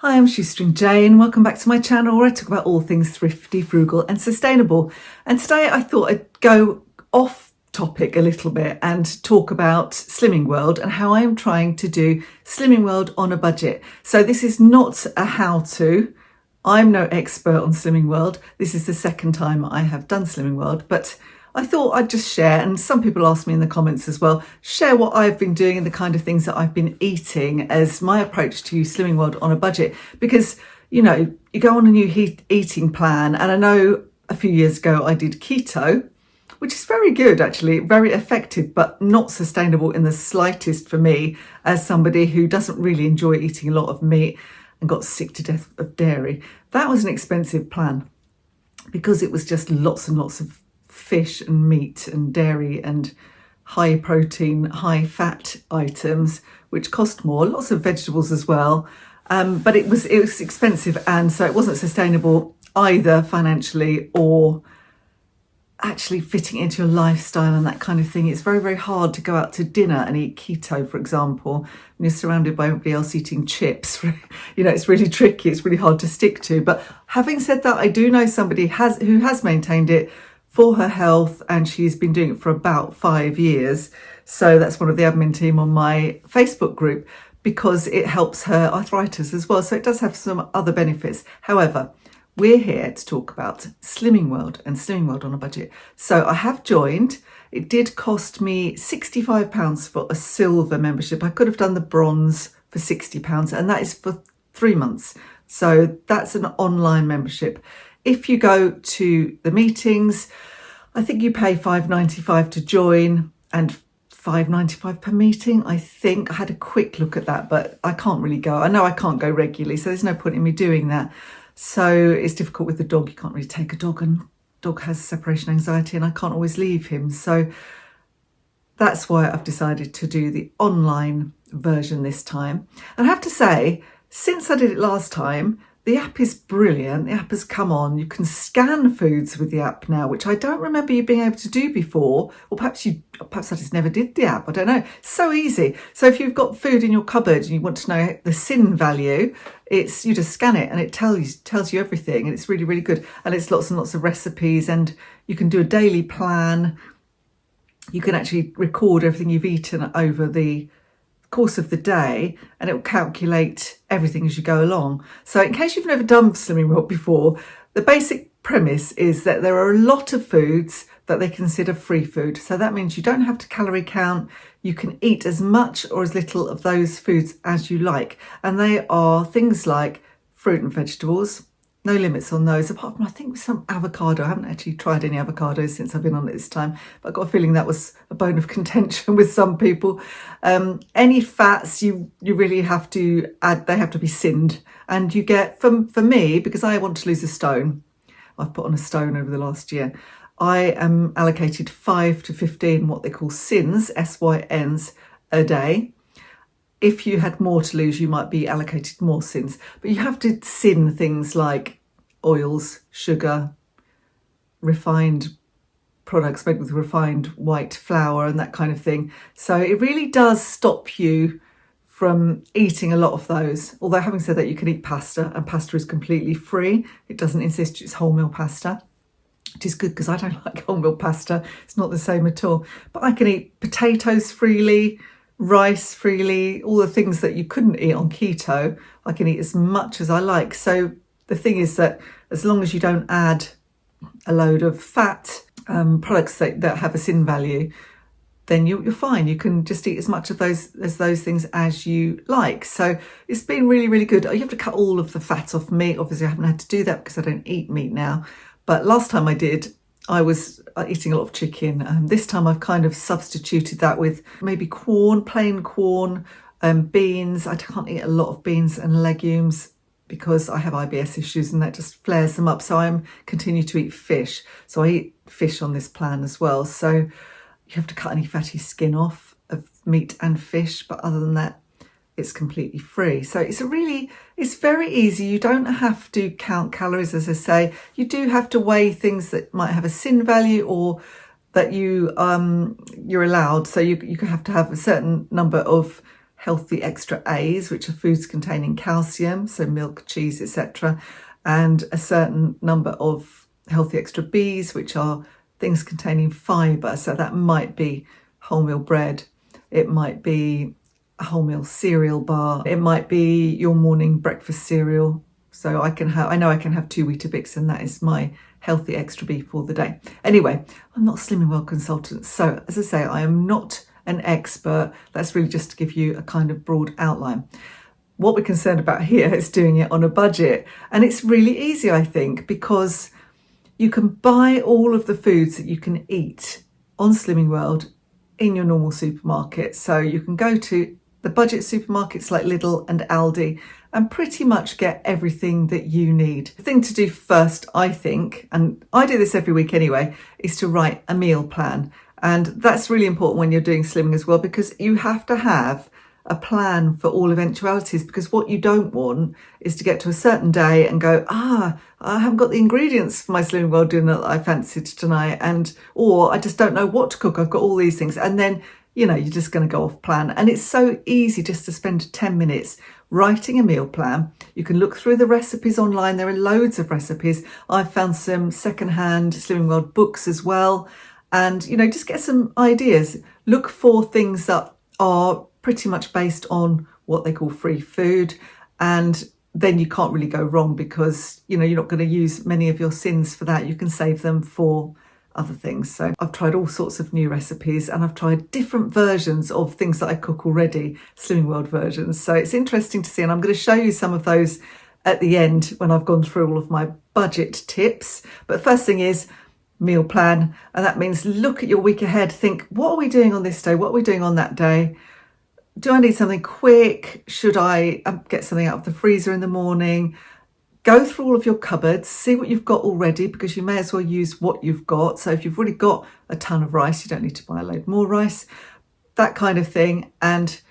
Hi, I'm Shoestring Jane. Welcome back to my channel where I talk about all things thrifty, frugal and sustainable. And today I thought I'd go off topic a little bit and talk about Slimming World and how I'm trying to do Slimming World on a budget. So this is not a how-to. I'm no expert on Slimming World. This is the second time I have done Slimming World, but I thought I'd just share, and some people ask me in the comments as well, share what I've been doing and the kind of things that I've been eating as my approach to Slimming World on a budget. Because, you know, you go on a new eating plan, and I know a few years ago I did keto, which is very good actually, very effective, but not sustainable in the slightest for me as somebody who doesn't really enjoy eating a lot of meat and got sick to death of dairy. That was an expensive plan because it was just lots and lots of fish and meat and dairy and high protein, high fat items, which cost more. Lots of vegetables as well, but it was expensive, and so it wasn't sustainable either financially or actually fitting into your lifestyle and that kind of thing. It's very, very hard to go out to dinner and eat keto, for example, when you're surrounded by everybody else eating chips. You know, it's really tricky. It's really hard to stick to. But having said that, I do know somebody who has maintained it for her health, and she's been doing it for about 5 years. So that's one of the admin team on my Facebook group, because it helps her arthritis as well. So it does have some other benefits. However, we're here to talk about Slimming World and Slimming World on a budget. So I have joined. It did cost me £65 for a silver membership. I could have done the bronze for £60, and that is for 3 months. So that's an online membership. If you go to the meetings, I think you pay £5.95 to join and £5.95 per meeting. I think I had a quick look at that, but I can't really go. I know I can't go regularly, so there's no point in me doing that. So it's difficult with the dog. You can't really take a dog, and dog has separation anxiety, and I can't always leave him. So that's why I've decided to do the online version this time. And I have to say, since I did it last time, the app is brilliant. The app has come on. You can scan foods with the app now, which I don't remember you being able to do before. Or perhaps I just never did the app. I don't know. It's so easy. So if you've got food in your cupboard and you want to know the sin value, you just scan it and it tells you everything. And it's really, really good. And it's lots and lots of recipes, and you can do a daily plan. You can actually record everything you've eaten over the course of the day, and it will calculate everything as you go along. So in case you've never done Slimming World before, the basic premise is that there are a lot of foods that they consider free food. So that means you don't have to calorie count. You can eat as much or as little of those foods as you like. And they are things like fruit and vegetables. No limits on those, apart from I think some avocado. I haven't actually tried any avocados since I've been on it this time, but I got a feeling that was a bone of contention with some people. Any fats you really have to add, they have to be sinned. And you get, for me, because I want to lose a stone, I've put on a stone over the last year, I am allocated 5 to 15 what they call sins, SYNs, a day. If you had more to lose, you might be allocated more sins. But you have to sin things like oils, sugar, refined products made with refined white flour and that kind of thing. So it really does stop you from eating a lot of those. Although having said that, you can eat pasta, and pasta is completely free. It doesn't insist it's wholemeal pasta, which is good because I don't like wholemeal pasta. It's not the same at all. But I can eat potatoes freely, rice freely, all the things that you couldn't eat on keto. I can eat as much as I like. So the thing is that as long as you don't add a load of fat products that have a sin value, then you're fine. You can just eat as much of those things as you like. So it's been really, really good. You have to cut all of the fat off meat. Obviously I haven't had to do that because I don't eat meat now, but last time I did, I was eating a lot of chicken. This time I've kind of substituted that with maybe corn, plain corn, beans. I can't eat a lot of beans and legumes because I have IBS issues, and that just flares them up. So I'm continue to eat fish. So I eat fish on this plan as well. So you have to cut any fatty skin off of meat and fish. But other than that, it's completely free. So it's very easy. You don't have to count calories, as I say. You do have to weigh things that might have a sin value or that you're allowed. So you have to have a certain number of healthy extra A's, which are foods containing calcium, so milk, cheese, etc., and a certain number of healthy extra B's, which are things containing fibre. So that might be wholemeal bread, it might be a wholemeal cereal bar, it might be your morning breakfast cereal. So I know I can have 2 Weetabix, and that is my healthy extra B for the day. Anyway, I'm not a Slimming World consultant, so as I say, I am not an expert. That's really just to give you a kind of broad outline. What we're concerned about here is doing it on a budget, and it's really easy, I think, because you can buy all of the foods that you can eat on Slimming World in your normal supermarket. So you can go to the budget supermarkets like Lidl and Aldi and pretty much get everything that you need. The thing to do first, I think, and I do this every week anyway, is to write a meal plan. And that's really important when you're doing slimming as well, because you have to have a plan for all eventualities, because what you don't want is to get to a certain day and go, I haven't got the ingredients for my Slimming World dinner that I fancied tonight, or I just don't know what to cook. I've got all these things. And then, you're just going to go off plan. And it's so easy just to spend 10 minutes writing a meal plan. You can look through the recipes online. There are loads of recipes. I've found some secondhand Slimming World books as well. And, just get some ideas. Look for things that are pretty much based on what they call free food. And then you can't really go wrong, because, you're not going to use many of your sins for that. You can save them for other things. So I've tried all sorts of new recipes, and I've tried different versions of things that I cook already, Slimming World versions. So it's interesting to see, and I'm going to show you some of those at the end when I've gone through all of my budget tips. But first thing is meal plan, and that means look at your week ahead. Think, what are we doing on this day? What are we doing on that day? Do I need something quick? Should I get something out of the freezer in the morning? Go through all of your cupboards, see what you've got already, because you may as well use what you've got. So if you've already got a ton of rice, you don't need to buy a load more rice, that kind of thing. And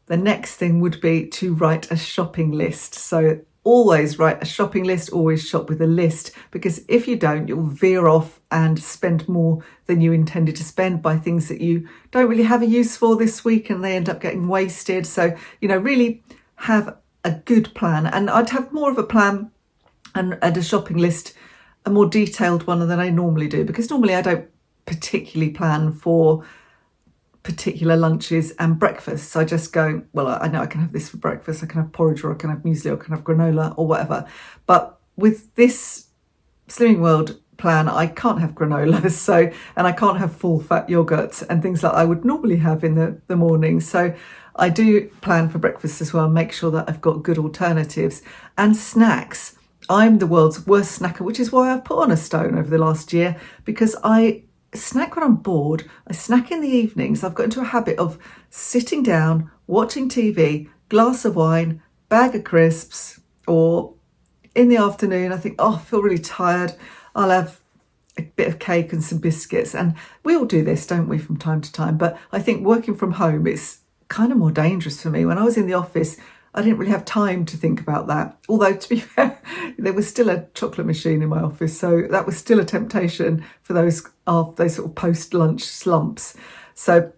the next thing would be to write a shopping list. So always write a shopping list, always shop with a list, because if you don't, you'll veer off and spend more than you intended to spend by things that you don't really have a use for this week, and they end up getting wasted. So, really have a good plan. And I'd have more of a plan and a shopping list, a more detailed one than I normally do, because normally I don't particularly plan for particular lunches and breakfasts. I just go, well, I know I can have this for breakfast, I can have porridge, or I can have muesli, or I can have granola, or whatever. But with this Slimming World plan, I can't have granola, and I can't have full fat yogurt and things like I would normally have in the morning. So I do plan for breakfast as well, make sure that I've got good alternatives. And snacks, I'm the world's worst snacker, which is why I've put on a stone over the last year, because I snack when I'm bored. I snack in the evenings. I've got into a habit of sitting down, watching TV, glass of wine, bag of crisps, or in the afternoon, I think, I feel really tired, I'll have a bit of cake and some biscuits. And we all do this, don't we, from time to time? But I think working from home, it's kind of more dangerous for me. When I was in the office, I didn't really have time to think about that. Although, to be fair, there was still a chocolate machine in my office, so that was still a temptation for those sort of post-lunch slumps. So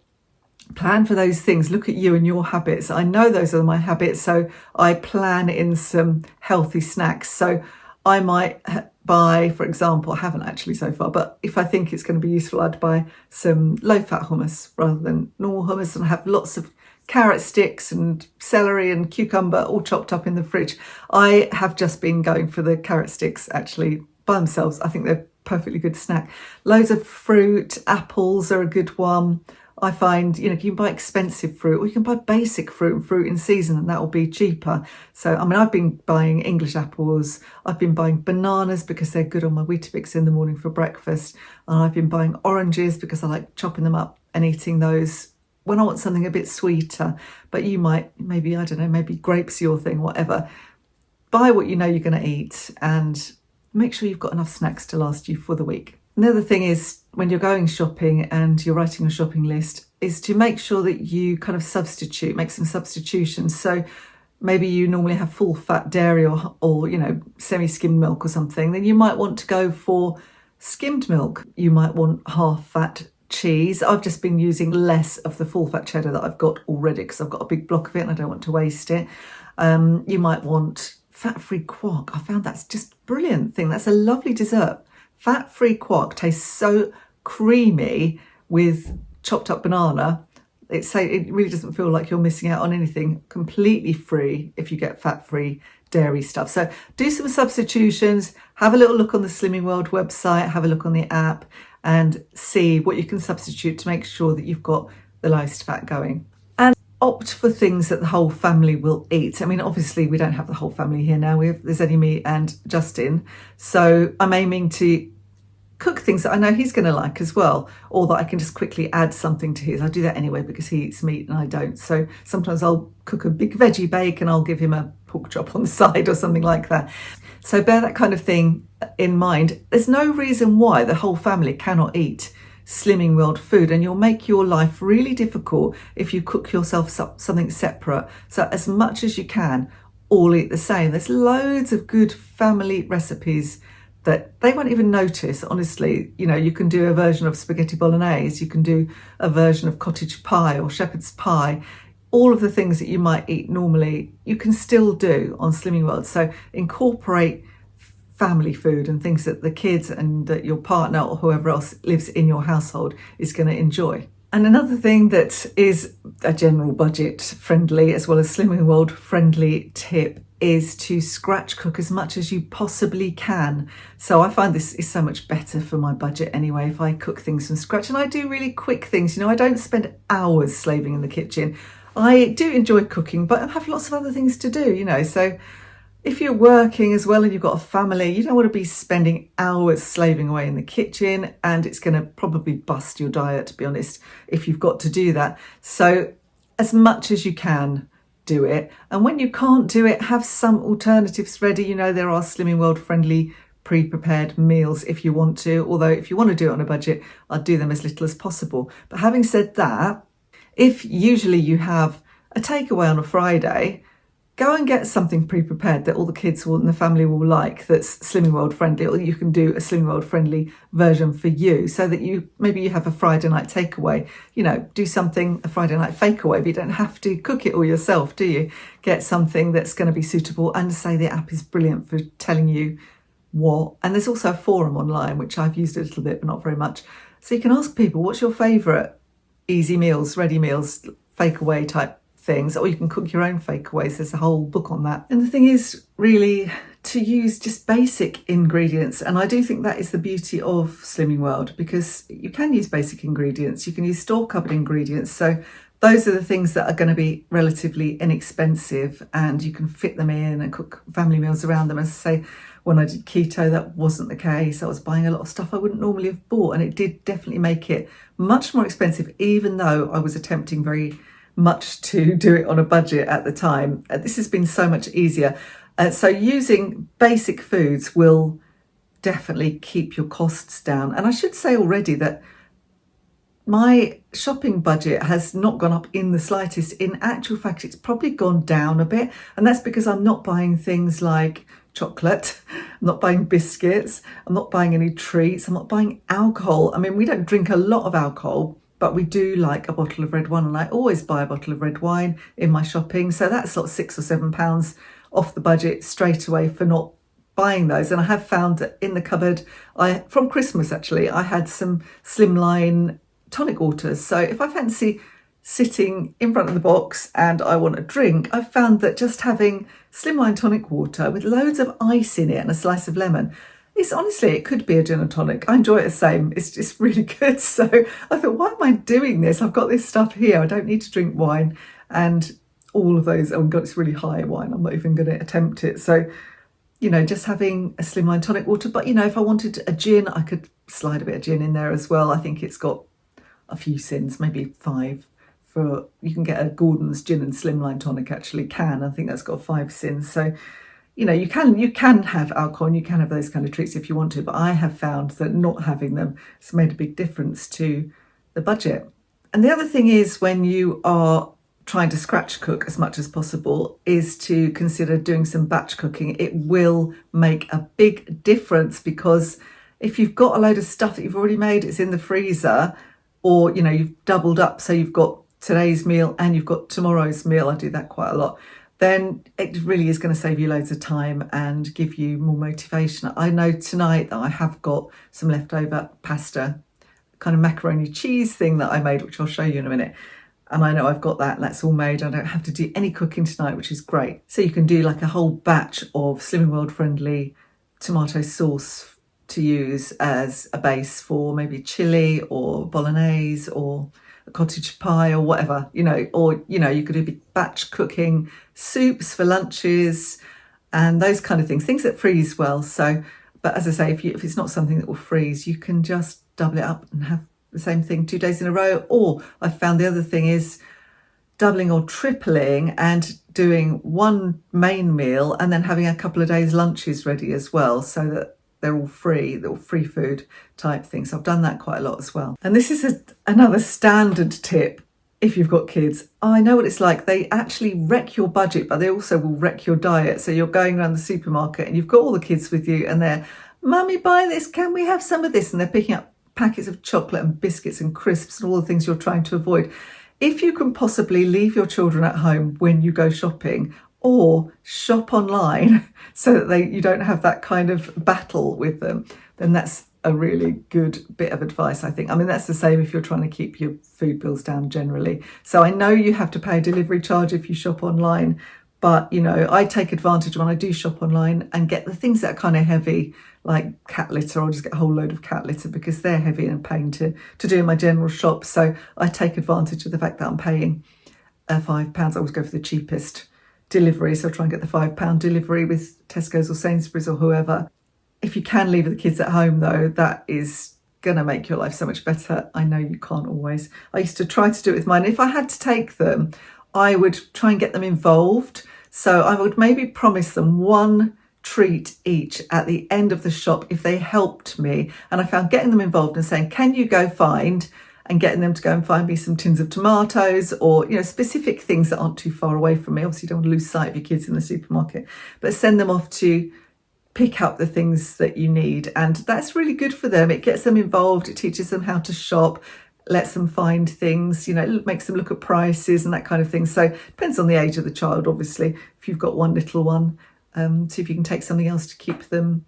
plan for those things. Look at you and your habits. I know those are my habits, so I plan in some healthy snacks. So I might buy, for example, I haven't actually so far, but if I think it's going to be useful, I'd buy some low-fat hummus rather than normal hummus, and have lots of carrot sticks and celery and cucumber all chopped up in the fridge. I have just been going for the carrot sticks actually by themselves. I think they're perfectly good snack. Loads of fruit, apples are a good one. I find, you can buy expensive fruit, or you can buy basic fruit and fruit in season, and that will be cheaper. So, I've been buying English apples. I've been buying bananas because they're good on my Weetabix in the morning for breakfast. And I've been buying oranges because I like chopping them up and eating those when I want something a bit sweeter. But you might, maybe grapes your thing, whatever. Buy what you know you're going to eat, and make sure you've got enough snacks to last you for the week. Another thing is, when you're going shopping and you're writing a shopping list, is to make sure that you kind of make some substitutions. So maybe you normally have full fat dairy or semi-skimmed milk or something, then you might want to go for skimmed milk. You might want half fat cheese. I've just been using less of the full fat cheddar that I've got already because I've got a big block of it and I don't want to waste it. You might want fat-free quark. I found that's just a brilliant thing. That's a lovely dessert. Fat-free quark tastes so creamy with chopped up banana. It really doesn't feel like you're missing out on anything. Completely free if you get fat-free dairy stuff. So do some substitutions, have a little look on the Slimming World website, have a look on the app and see what you can substitute to make sure that you've got the lowest fat going. And opt for things that the whole family will eat. I mean, obviously we don't have the whole family here now. There's only me and Justin. So I'm aiming to cook things that I know he's going to like as well, or that I can just quickly add something to his. I do that anyway because he eats meat and I don't. So sometimes I'll cook a big veggie bake and I'll give him a pork chop on the side or something like that. So bear that kind of thing in mind. There's no reason why the whole family cannot eat Slimming World food, and you'll make your life really difficult if you cook yourself something separate. So as much as you can, all eat the same. There's loads of good family recipes that they won't even notice, honestly. You know, you can do a version of spaghetti bolognese, you can do a version of cottage pie or shepherd's pie. All of the things that you might eat normally, you can still do on Slimming World. So incorporate family food and things that the kids and that your partner or whoever else lives in your household is going to enjoy. And another thing that is a general budget friendly as well as Slimming World friendly tip is to scratch cook as much as you possibly can. So I find this is so much better for my budget anyway if I cook things from scratch, and I do really quick things. You know, I don't spend hours slaving in the kitchen. I do enjoy cooking, but I have lots of other things to do, you know. So if you're working as well and you've got a family, you don't want to be spending hours slaving away in the kitchen, and it's going to probably bust your diet, to be honest, if you've got to do that. So as much as you can, do it. And when you can't do it, have some alternatives ready. You know, there are Slimming World friendly pre-prepared meals if you want to, although if you want to do it on a budget, I'd do them as little as possible. But having said that, if usually you have a takeaway on a Friday, go and get something pre-prepared that all the kids will and the family will like, that's Slimming World friendly, or you can do a Slimming World friendly version for you, so that you have a Friday night takeaway. You know, do something, a Friday night fake away, but you don't have to cook it all yourself, do you? Get something that's going to be suitable, and say the app is brilliant for telling you what. And there's also a forum online, which I've used a little bit, but not very much. So you can ask people, what's your favourite easy meals, ready meals, fake away type things, or you can cook your own fakeaways. There's a whole book on that. And the thing is really to use just basic ingredients, and I do think that is the beauty of Slimming World, because you can use basic ingredients, you can use store cupboard ingredients. So those are the things that are going to be relatively inexpensive, and you can fit them in and cook family meals around them. As I say, when I did keto, that wasn't the case. I was buying a lot of stuff I wouldn't normally have bought, and it did definitely make it much more expensive, even though I was attempting very much to do it on a budget at the time. This has been so much easier. So using basic foods will definitely keep your costs down. And I should say already that my shopping budget has not gone up in the slightest. In actual fact, it's probably gone down a bit. And that's because I'm not buying things like chocolate, I'm not buying biscuits, I'm not buying any treats, I'm not buying alcohol. I mean, we don't drink a lot of alcohol, but we do like a bottle of red wine, and I always buy a bottle of red wine in my shopping. So that's sort of £6 or £7 off the budget straight away for not buying those. And I have found that in the cupboard, from Christmas actually, I had some Slimline tonic waters. So if I fancy sitting in front of the box and I want a drink, I've found that just having Slimline tonic water with loads of ice in it and a slice of lemon, it could be a gin and tonic. I enjoy it the same. It's just really good. So I thought, why am I doing this? I've got this stuff here. I don't need to drink wine. And all of those, oh God, it's really high wine. I'm not even going to attempt it. So, you know, just having a Slimline tonic water. But, you know, if I wanted a gin, I could slide a bit of gin in there as well. I think it's got a few sins, maybe 5. You can get a Gordon's gin and Slimline tonic actually can. I think that's got 5 sins. So, you know, you can have alcohol and you can have those kind of treats if you want to, but I have found that not having them has made a big difference to the budget. And the other thing is, when you are trying to scratch cook as much as possible, is to consider doing some batch cooking. It will make a big difference, because if you've got a load of stuff that you've already made, it's in the freezer, or you've doubled up, so you've got today's meal and you've got tomorrow's meal. I do that quite a lot. Then it really is going to save you loads of time and give you more motivation. I know tonight that I have got some leftover pasta, kind of macaroni cheese thing that I made, which I'll show you in a minute. And I know I've got that, and that's all made. I don't have to do any cooking tonight, which is great. So you can do like a whole batch of Slimming World friendly tomato sauce to use as a base for maybe chili or bolognese or a cottage pie or whatever, or you could do batch cooking, soups for lunches and those kind of things that freeze well. So, but as I say, if it's not something that will freeze, you can just double it up and have the same thing 2 days in a row. Or I found the other thing is doubling or tripling and doing one main meal and then having a couple of days lunches ready as well, so that they're all free food type things. So I've done that quite a lot as well. And this is another standard tip if you've got kids. I know what it's like. They actually wreck your budget, but they also will wreck your diet. So you're going around the supermarket and you've got all the kids with you and they're, "Mummy, buy this, can we have some of this?" And they're picking up packets of chocolate and biscuits and crisps and all the things you're trying to avoid. If you can possibly leave your children at home when you go shopping, or shop online so that you don't have that kind of battle with them, then that's a really good bit of advice, I think. I mean, that's the same if you're trying to keep your food bills down generally. So I know you have to pay a delivery charge if you shop online, but I take advantage when I do shop online and get the things that are kind of heavy, like cat litter. I'll just get a whole load of cat litter because they're heavy and a pain to do in my general shop. So I take advantage of the fact that I'm paying £5. I always go for the cheapest delivery, so I try and get the £5 delivery with Tesco's or Sainsbury's or whoever. If you can leave the kids at home though, that is going to make your life so much better. I know you can't always. I used to try to do it with mine. If I had to take them, I would try and get them involved. So I would maybe promise them one treat each at the end of the shop if they helped me. And I found getting them involved and saying, "Can you go find," and getting them to go and find me some tins of tomatoes or specific things that aren't too far away from me. Obviously you don't want to lose sight of your kids in the supermarket, but send them off to pick up the things that you need. And that's really good for them. It gets them involved, it teaches them how to shop, lets them find things, it makes them look at prices and that kind of thing. So it depends on the age of the child, obviously. If you've got one little one, see if you can take something else to keep them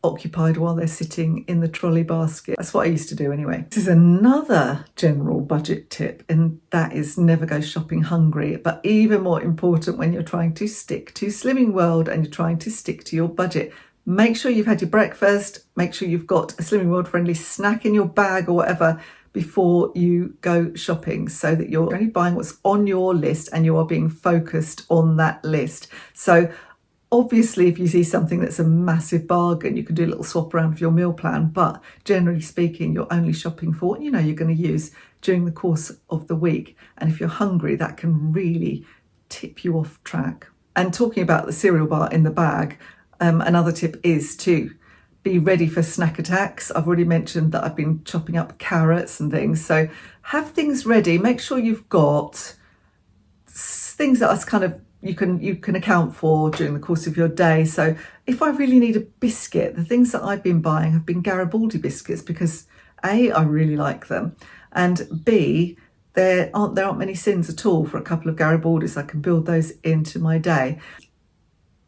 occupied while they're sitting in the trolley basket. That's what I used to do anyway. This is another general budget tip, and that is never go shopping hungry. But even more important when you're trying to stick to Slimming World and you're trying to stick to your budget. Make sure you've had your breakfast, make sure you've got a Slimming World friendly snack in your bag or whatever before you go shopping, so that you're only buying what's on your list and you are being focused on that list. So obviously, if you see something that's a massive bargain, you can do a little swap around with your meal plan. But generally speaking, you're only shopping for what you're going to use during the course of the week. And if you're hungry, that can really tip you off track. And talking about the cereal bar in the bag, another tip is to be ready for snack attacks. I've already mentioned that I've been chopping up carrots and things. So have things ready. Make sure you've got things that are kind of you can account for during the course of your day. So if I really need a biscuit, the things that I've been buying have been Garibaldi biscuits because A, I really like them, and B, there aren't many sins at all for a couple of Garibaldis. I can build those into my day.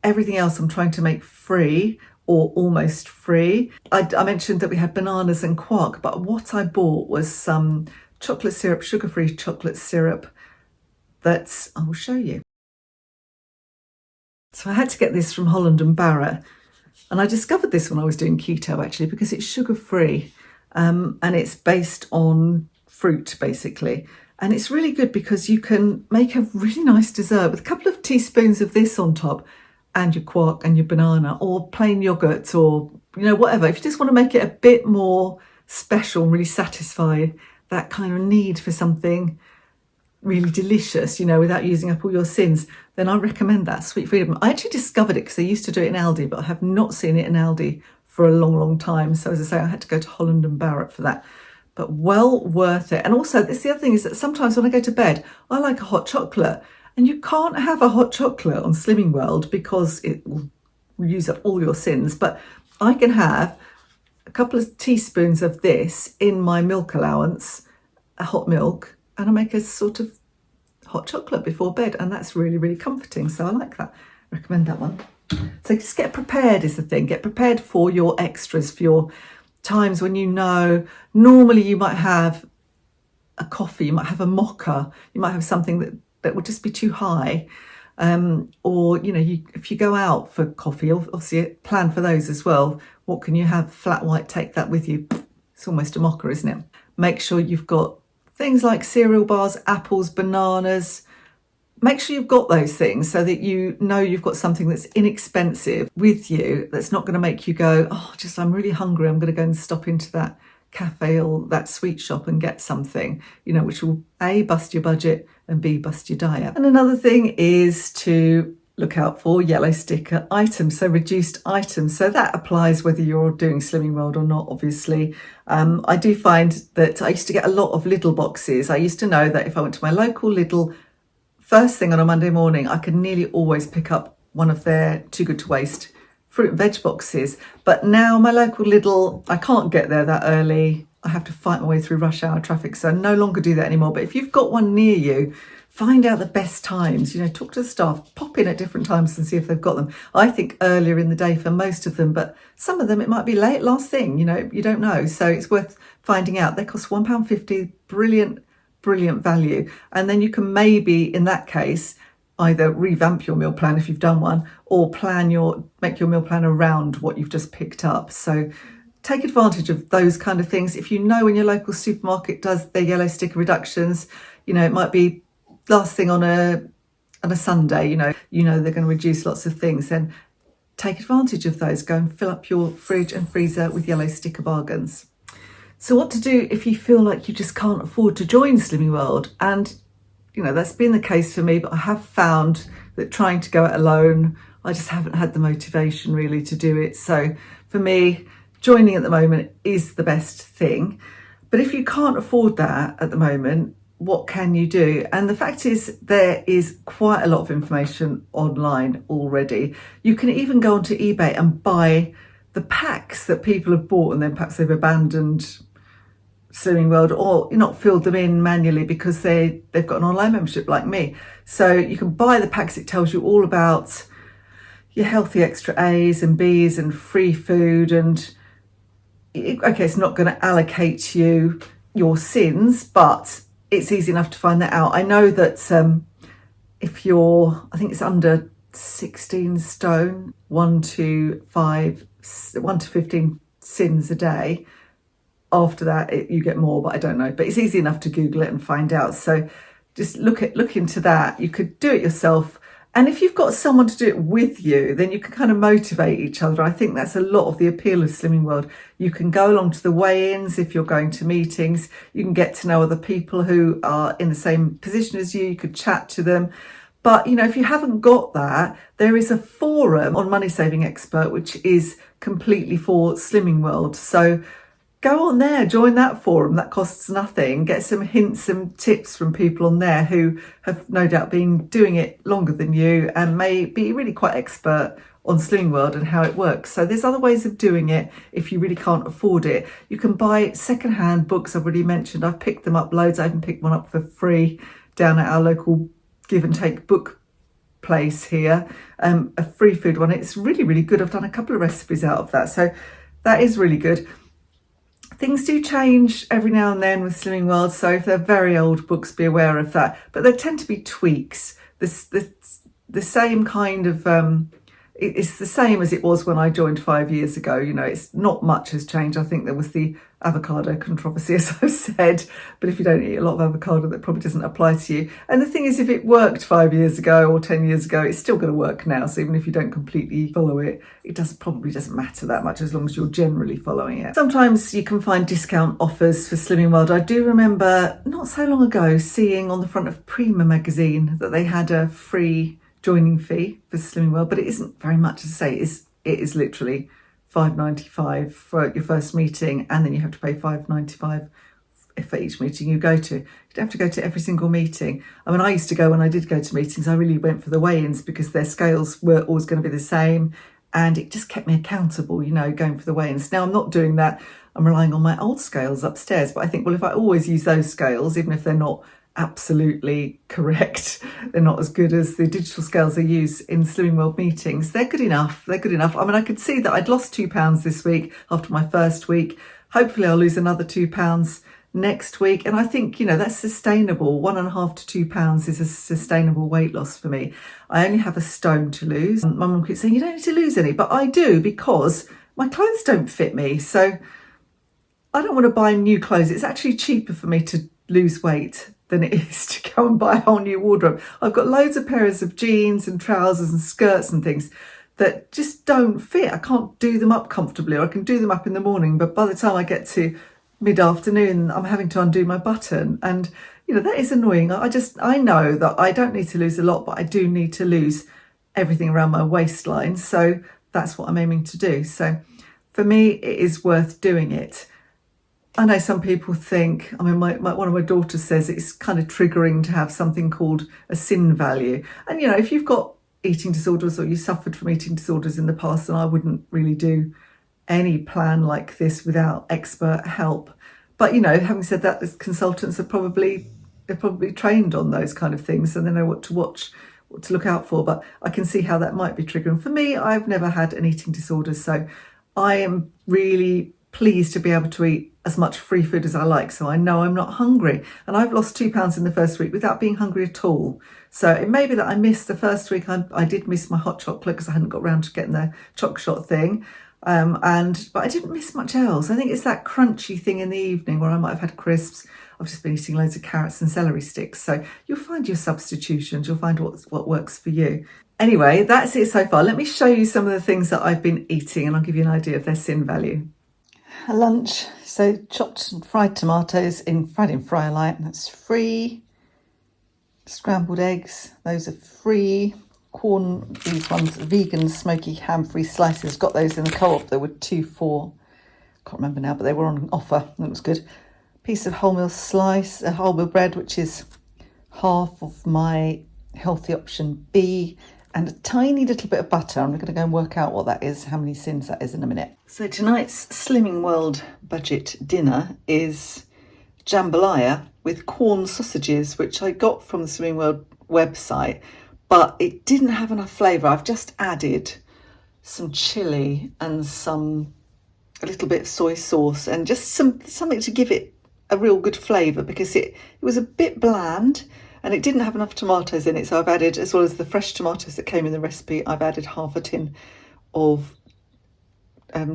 Everything else I'm trying to make free or almost free. I mentioned that we had bananas and quark, but what I bought was some chocolate syrup, sugar-free chocolate syrup that I will show you. So I had to get this from Holland and Barrett, and I discovered this when I was doing keto actually because it's sugar-free and it's based on fruit basically, and it's really good because you can make a really nice dessert with a couple of teaspoons of this on top and your quark and your banana or plain yogurt or whatever. If you just want to make it a bit more special, really satisfy that kind of need for something really delicious, without using up all your sins, then I recommend that, Sweet Freedom. I actually discovered it because they used to do it in Aldi, but I have not seen it in Aldi for a long, long time. So as I say, I had to go to Holland and Barrett for that, but well worth it. And also, this the other thing is that sometimes when I go to bed, I like a hot chocolate, and you can't have a hot chocolate on Slimming World because it will use up all your sins. But I can have a couple of teaspoons of this in my milk allowance a hot milk and I make a sort of hot chocolate before bed, and that's really, really comforting. So I like that. Recommend that one. So just get prepared is the thing. Get prepared for your extras, for your times when normally you might have a coffee, you might have a mocha, you might have something that would just be too high. Or, if you go out for coffee, obviously plan for those as well. What can you have? Flat white, take that with you. It's almost a mocha, isn't it? Make sure you've got things like cereal bars, apples, bananas. Make sure you've got those things so that you've got something that's inexpensive with you, that's not going to make you go, I'm really hungry, I'm going to go and stop into that cafe or that sweet shop and get something, which will A, bust your budget, and B, bust your diet. And another thing is to look out for yellow sticker items, so reduced items. So that applies whether you're doing Slimming World or not, obviously. I do find that I used to get a lot of Lidl boxes. I used to know that if I went to my local Lidl first thing on a Monday morning, I could nearly always pick up one of their too good to waste fruit and veg boxes. But now my local Lidl, I can't get there that early. I have to fight my way through rush hour traffic, so I no longer do that anymore. But if you've got one near you, find out the best times, talk to the staff, pop in at different times and see if they've got them. I think earlier in the day for most of them, but some of them it might be late last thing, you don't know. So it's worth finding out. They cost £1.50, brilliant value. And then you can maybe, in that case, either revamp your meal plan if you've done one, or make your meal plan around what you've just picked up. So take advantage of those kind of things. If when your local supermarket does their yellow sticker reductions, it might be last thing on a Sunday, they're going to reduce lots of things, then take advantage of those. Go and fill up your fridge and freezer with yellow sticker bargains. So what to do if you feel like you just can't afford to join Slimming World? And that's been the case for me, but I have found that trying to go it alone, I just haven't had the motivation really to do it. So for me, joining at the moment is the best thing. But if you can't afford that at the moment, what can you do? And the fact is, there is quite a lot of information online already. You can even go onto eBay and buy the packs that people have bought, and then perhaps they've abandoned Slimming World or not filled them in manually because they've got an online membership like me. So you can buy the packs. It tells you all about your healthy extra A's and B's and free food. And it's not going to allocate you your sins, but it's easy enough to find that out. I know that if I think it's under 16 stone, 1 to 15 sins a day. After that, you get more, but I don't know. But it's easy enough to Google it and find out. So just look into that. You could do it yourself. And if you've got someone to do it with you, then you can kind of motivate each other. I think that's a lot of the appeal of Slimming World. You can go along to the weigh-ins if you're going to meetings. You can get to know other people who are in the same position as you. You could chat to them. But, if you haven't got that, there is a forum on Money Saving Expert, which is completely for Slimming World. So go on there, join that forum. That costs nothing. Get some hints, some tips from people on there who have no doubt been doing it longer than you and may be really quite expert on Slimming World and how it works. So there's other ways of doing it if you really can't afford it. You can buy secondhand books. I've already mentioned. I've picked them up loads. I even picked one up for free down at our local give and take book place here. A free food one. It's really, really good. I've done a couple of recipes out of that. So that is really good. Things do change every now and then with Slimming World, so if they're very old books, be aware of that. But there tend to be tweaks. The same kind of, it's the same as it was when I joined 5 years ago. It's not much has changed. I think there was the avocado controversy, as I've said, but if you don't eat a lot of avocado, that probably doesn't apply to you. And the thing is, if it worked 5 years ago or 10 years ago, it's still going to work now. So even if you don't completely follow it, it probably doesn't matter that much as long as you're generally following it. Sometimes you can find discount offers for Slimming World. I do remember not so long ago seeing on the front of Prima magazine that they had a free joining fee for Slimming World, but it isn't very much. To say it is literally £5.95 for your first meeting, and then you have to pay £5.95 for each meeting you go to. You don't have to go to every single meeting. I mean, I used to go, when I did go to meetings, I really went for the weigh-ins because their scales were always going to be the same. and it just kept me accountable, going for the weigh-ins. Now I'm not doing that. I'm relying on my old scales upstairs, but I think, well, if I always use those scales, even if they're not absolutely correct, they're not as good as the digital scales I use in Slimming World meetings, they're good enough. They're good enough. I mean, I could see that I'd lost 2 pounds this week after my first week. Hopefully I'll lose another 2 pounds next week, and I think that's sustainable. 1.5 to 2 pounds is a sustainable weight loss for me. I only have a stone to lose. My mum keeps saying you don't need to lose any, but I do, because my clothes don't fit me, so I don't want to buy new clothes. It's actually cheaper for me to lose weight than it is to go and buy a whole new wardrobe. I've got loads of pairs of jeans and trousers and skirts and things that just don't fit. I can't do them up comfortably, or I can do them up in the morning, but by the time I get to mid-afternoon, I'm having to undo my button, and that is annoying. I know that I don't need to lose a lot, but I do need to lose everything around my waistline, so that's what I'm aiming to do. So for me, it is worth doing it. I know some people think, I mean, one of my daughters says it's kind of triggering to have something called a sin value, and if you've got eating disorders, or you suffered from eating disorders in the past, then I wouldn't really do any plan like this without expert help. But having said that, the consultants are probably trained on those kind of things, and they know what to watch, what to look out for. But I can see how that might be triggering. For me, I've never had an eating disorder, so I am really pleased to be able to eat as much free food as I like, so I know I'm not hungry. And I've lost 2 pounds in the first week without being hungry at all. So it may be that I missed the first week. I did miss my hot chocolate because I hadn't got around to getting the choc shot thing. But I didn't miss much else. I think it's that crunchy thing in the evening where I might have had crisps. I've just been eating loads of carrots and celery sticks. So you'll find your substitutions. You'll find what works for you. Anyway, that's it so far. Let me show you some of the things that I've been eating, and I'll give you an idea of their sin value. A lunch, so chopped and fried tomatoes fried in Fryolite, that's free. Scrambled eggs, those are free. Corn, these ones, vegan smoky ham-free slices, got those in the Co-op. There were 2 for, can't remember now, but they were on offer. That was good. Piece of wholemeal slice, wholemeal bread, which is half of my healthy option B, and a tiny little bit of butter. I'm going to go and work out what that is, how many sins that is, in a minute. So tonight's Slimming World budget dinner is jambalaya with corn sausages, which I got from the Slimming World website, but it didn't have enough flavour. I've just added some chilli and a little bit of soy sauce, and just something to give it a real good flavour, because it was a bit bland and it didn't have enough tomatoes in it. So I've added, as well as the fresh tomatoes that came in the recipe, I've added half a tin of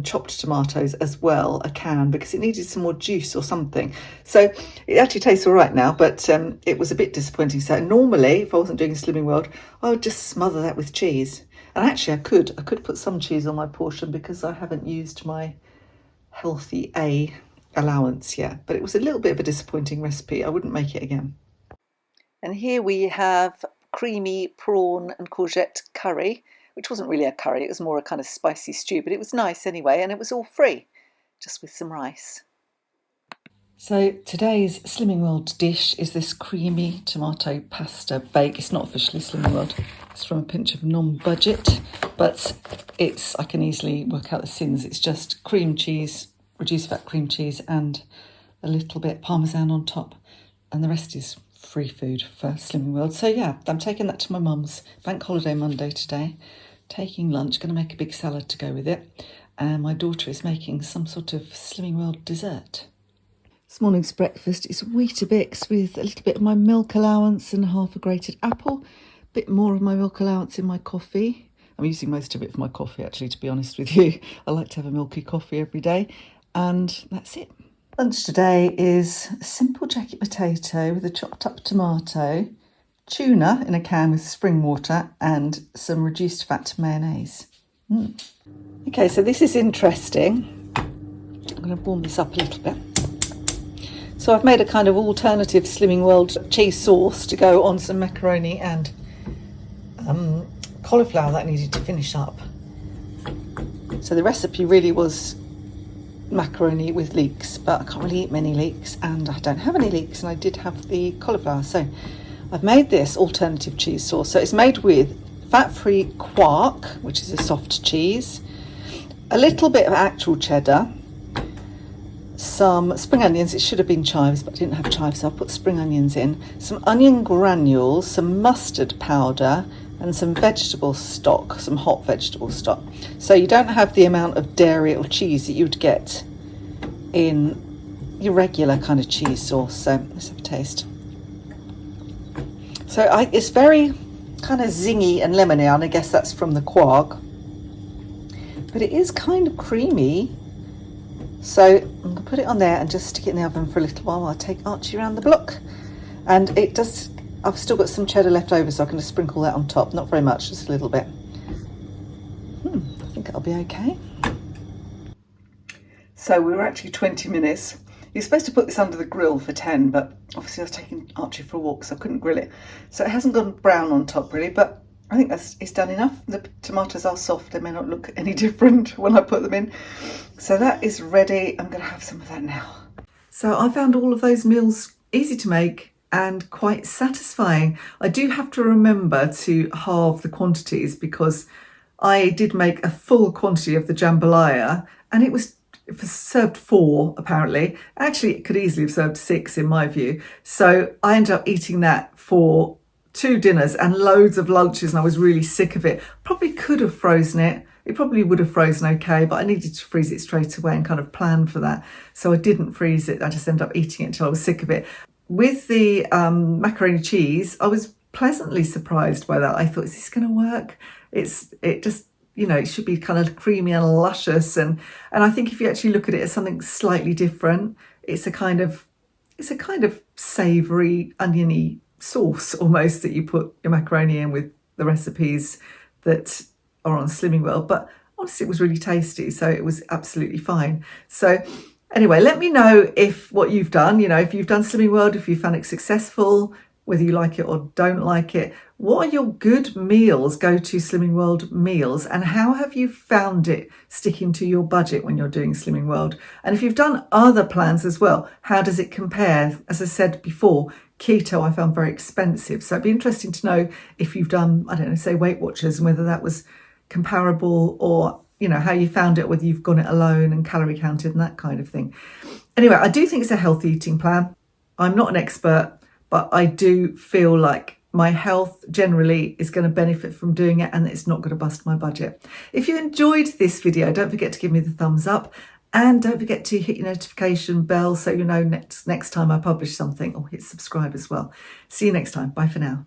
chopped tomatoes as well, a can, because it needed some more juice or something. So it actually tastes all right now, but it was a bit disappointing. So normally, if I wasn't doing a Slimming World, I would just smother that with cheese. And actually I could put some cheese on my portion, because I haven't used my healthy A allowance yet, but it was a little bit of a disappointing recipe. I wouldn't make it again. And here we have creamy prawn and courgette curry, which wasn't really a curry, it was more a kind of spicy stew, but it was nice anyway, and it was all free, just with some rice. So today's Slimming World dish is this creamy tomato pasta bake. It's not officially Slimming World, it's from a pinch of non-budget, but I can easily work out the sins. It's just cream cheese, reduced fat cream cheese, and a little bit parmesan on top, and the rest is free food for Slimming World. So yeah, I'm taking that to my mum's. Bank holiday Monday today. Taking lunch, going to make a big salad to go with it. And my daughter is making some sort of Slimming World dessert. This morning's breakfast is Weetabix with a little bit of my milk allowance and half a grated apple. A bit more of my milk allowance in my coffee. I'm using most of it for my coffee, actually, to be honest with you. I like to have a milky coffee every day. And that's it. Lunch today is a simple jacket potato with a chopped up tomato, tuna in a can with spring water, and some reduced fat mayonnaise. Okay, so this is interesting. I'm going to warm this up a little bit. So I've made a kind of alternative Slimming World cheese sauce to go on some macaroni and cauliflower that I needed to finish up. So the recipe really was macaroni with leeks, but I can't really eat many leeks, and I don't have any leeks, and I did have the cauliflower. So I've made this alternative cheese sauce. So it's made with fat-free quark, which is a soft cheese, a little bit of actual cheddar, some spring onions. It should have been chives, but I didn't have chives, so I'll put spring onions in, some onion granules, some mustard powder, and some vegetable stock, some hot vegetable stock. So you don't have the amount of dairy or cheese that you'd get in your regular kind of cheese sauce. So let's have a taste. So it's very kind of zingy and lemony, and I guess that's from the quark, but it is kind of creamy. So I'm going to put it on there and just stick it in the oven for a little while. I'll take Archie around the block, and it does. I've still got some cheddar left over, so I can just sprinkle that on top. Not very much, just a little bit. I think it'll be okay. So we were actually 20 minutes. You're supposed to put this under the grill for 10, but obviously I was taking Archie for a walk, so I couldn't grill it. So it hasn't gone brown on top really, but I think it's done enough. The tomatoes are soft. They may not look any different when I put them in. So that is ready. I'm going to have some of that now. So I found all of those meals easy to make and quite satisfying. I do have to remember to halve the quantities, because I did make a full quantity of the jambalaya, and it was served 4 apparently. Actually, it could easily have served 6 in my view. So I ended up eating that for 2 dinners and loads of lunches, and I was really sick of it. Probably could have frozen it. It probably would have frozen okay, but I needed to freeze it straight away and kind of plan for that. So I didn't freeze it. I just ended up eating it until I was sick of it. With the macaroni cheese, I was pleasantly surprised by that. I thought, is this going to work? It just, you know, it should be kind of creamy and luscious. And I think if you actually look at it as something slightly different, it's a kind of savoury, oniony sauce almost that you put your macaroni in with the recipes that are on Slimming World. But honestly, it was really tasty, so it was absolutely fine. So anyway, let me know if what you've done, you know, if you've done Slimming World, if you found it successful, whether you like it or don't like it. What are your good meals, go-to Slimming World meals, and how have you found it sticking to your budget when you're doing Slimming World? And if you've done other plans as well, how does it compare? As I said before, keto I found very expensive. So it'd be interesting to know if you've done, I don't know, say Weight Watchers, and whether that was comparable, or, you know, how you found it, whether you've gone it alone and calorie counted and that kind of thing. Anyway, I do think it's a healthy eating plan. I'm not an expert, but I do feel like my health generally is going to benefit from doing it, and it's not going to bust my budget. If you enjoyed this video, don't forget to give me the thumbs up, and don't forget to hit your notification bell so you know next time I publish something, or hit subscribe as well. See you next time. Bye for now.